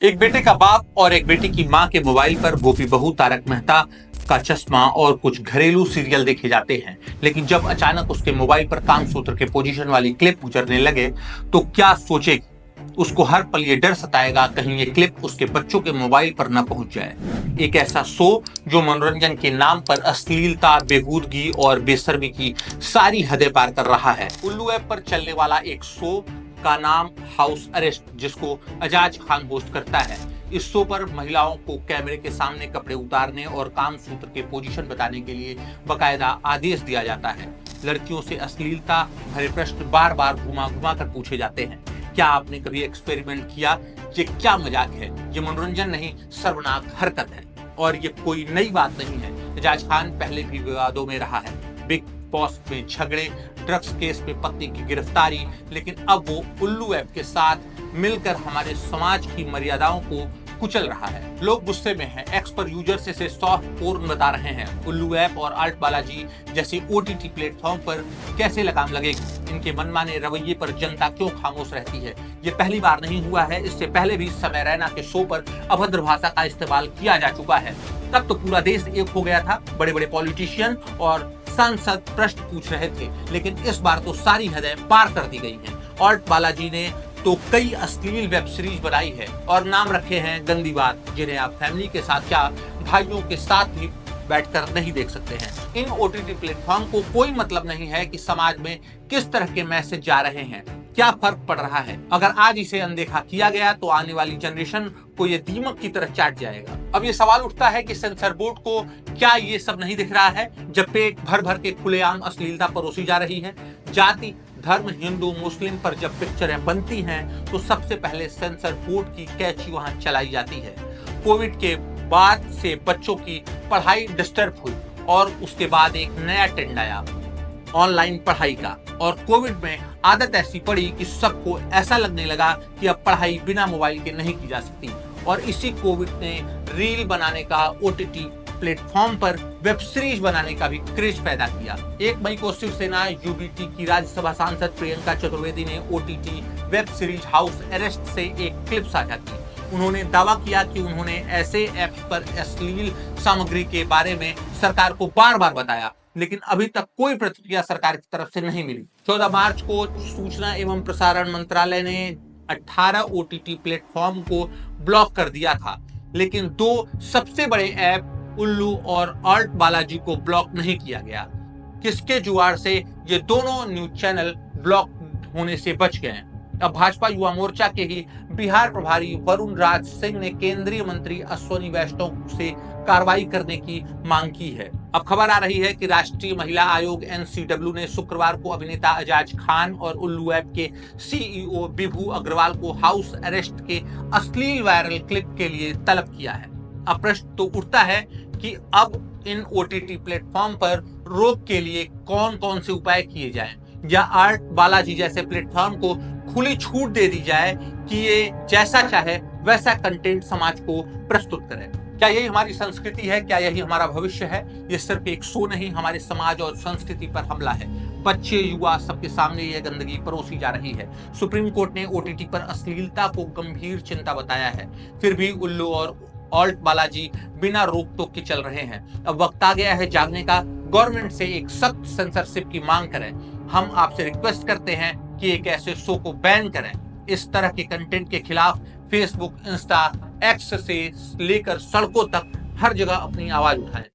एक बेटे का बाप और एक बेटी की मां के मोबाइल पर गोपी बहू, तारक मेहता का चश्मा और कुछ घरेलू सीरियल देखे जाते हैं। लेकिन जब अचानक उसके मोबाइल पर कामसूत्र के पोजीशन वाली क्लिप गुजरने लगे तो क्या सोचेगी? उसको हर पल ये डर सताएगा कहीं ये क्लिप उसके बच्चों के मोबाइल पर न पहुंच जाए। एक ऐसा शो जो मनोरंजन के नाम पर अश्लीलता, बेहूदगी और बेशर्मी की सारी हदें पार कर रहा है। उल्लू ऐप पर चलने वाला एक शो का नाम हाउस अरेस्ट, जिसको अजाज खान होस्ट करता है। इस शो पर महिलाओं को कैमरे के सामने कपड़े उतारने और कामसूत्र के पोजीशन बताने के लिए बकायदा आदेश दिया जाता है। लड़कियों से अश्लीलता भरे प्रश्न बार बार घुमा घुमा कर पूछे जाते हैं। क्या आपने कभी एक्सपेरिमेंट किया? ये क्या मजाक है? ये मनोरंजन नहीं, शर्मनाक हरकत है। और ये कोई नई बात नहीं है। अजाज खान पहले भी विवादों में रहा है। बिग बॉस में झगड़े, ड्रग्स केस में पत्नी की गिरफ्तारी, लेकिन अब वो उल्लू ऐप के साथ मिलकर हमारे समाज की मर्यादाओं को कुचल रहा है। लोग गुस्से में हैं। एक्स पर यूजर्स इसे सॉफ्ट पोर्न बता रहे हैं। उल्लू ऐप और आल्ट बालाजी जैसे ओटीटी प्लेटफॉर्म पर कैसे लगाम लगेगी? इनके मनमाने रवैये पर जनता क्यों खामोश रहती है? ये पहली बार नहीं हुआ है। इससे पहले भी समय रैना के शो पर अभद्र भाषा का इस्तेमाल किया जा चुका है। तब तो पूरा देश एक हो गया था। बड़े बड़े पॉलिटिशियन और सांसद प्रश्न पूछ रहे थे, लेकिन इस बार तो सारी हदें पार कर दी गई हैं। आल्ट बालाजी ने तो कई अश्लील वेब सीरीज बनाई है और नाम रखे हैं गंदी बात, जिन्हें आप फैमिली के साथ या भाइयों के साथ भी बैठकर नहीं देख सकते हैं। इन ओटीटी प्लेटफॉर्म को कोई मतलब नहीं है कि समाज में किस तरह के मैसेज जा रहे हैं, क्या फर्क पड़ रहा है। अगर आज इसे अनदेखा किया गया तो आने वाली जनरेशन को ये दीमक की तरह चाट जाएगा। अब ये सवाल उठता है कि सेंसर बोर्ड को क्या ये सब नहीं दिख रहा है, जब पेट भर भर के खुलेआम अश्लीलता परोसी जा रही है। जाति, धर्म, हिंदू, मुस्लिम पर जब पिक्चरें बनती हैं तो सबसे पहले सेंसर बोर्ड की कैची वहां चलाई जाती है। कोविड के बाद से बच्चों की पढ़ाई डिस्टर्ब हुई और उसके बाद एक नया ट्रेंड आया ऑनलाइन पढ़ाई का। और कोविड में आदत ऐसी पड़ी कि सबको ऐसा लगने लगा कि अब पढ़ाई बिना मोबाइल के नहीं की जा सकती। और इसी कोविड ने रील बनाने का, ओटीटी प्लेटफॉर्म पर वेब सीरीज बनाने का भी क्रेज पैदा किया। 1 मई को शिवसेना यूबीटी की राज्यसभा सांसद प्रियंका चतुर्वेदी ने OTT web series house arrest से एक क्लिप साझा की। उन्होंने दावा किया कि उन्होंने ऐसे ऐप्स पर अश्लील सामग्री के बारे में सरकार को बार बार बताया, लेकिन अभी तक कोई प्रतिक्रिया सरकार की तरफ से नहीं मिली। 14 मार्च को सूचना एवं प्रसारण मंत्रालय ने 18 ओटीटी प्लेटफॉर्म को ब्लॉक कर दिया था, लेकिन 2 सबसे बड़े ऐप उल्लू और आल्ट बालाजी को ब्लॉक नहीं किया गया। किसके जुगाड़ से ये दोनों न्यूज चैनल ब्लॉक होने से बच गए। अब भाजपा युवा मोर्चा के ही बिहार प्रभारी वरुण राज सिंह ने केंद्रीय मंत्री अश्विनी वैष्णव से कार्रवाई करने की मांग की है। अब खबर आ रही है कि राष्ट्रीय महिला आयोग एनसीडब्ल्यू ने शुक्रवार को अभिनेता अजाज खान और उल्लू ऐप के सीईओ विभू अग्रवाल को हाउस अरेस्ट के अश्लील वायरल क्लिप के लिए तलब किया है। अब प्रश्न तो उठता है कि अब इन ओटीटी प्लेटफॉर्म पर रोक के लिए कौन कौन से उपाय किए जाएं, या आल्ट बालाजी जैसे प्लेटफॉर्म को खुली छूट दे दी जाए कि ये जैसा चाहे वैसा कंटेंट समाज को प्रस्तुत करे। क्या यही हमारी संस्कृति है? क्या यही हमारा भविष्य है? ये सिर्फ एक शो नहीं, हमारे समाज और संस्कृति पर हमला है। बच्चे, युवा, सबके सामने यह गंदगी परोसी जा रही है। सुप्रीम कोर्ट ने ओटीटी पर अश्लीलता को गंभीर चिंता बताया है, फिर भी उल्लू और आल्ट बालाजी बिना रोक टोक के चल रहे हैं। अब वक्त आ गया है जागने का। गवर्नमेंट से एक सख्त सेंसरशिप की मांग करें। हम आपसे रिक्वेस्ट करते हैं कि एक ऐसे शो को बैन करें। इस तरह के कंटेंट के खिलाफ फेसबुक, इंस्टा, एक्स से लेकर सड़कों तक हर जगह अपनी आवाज उठाएं।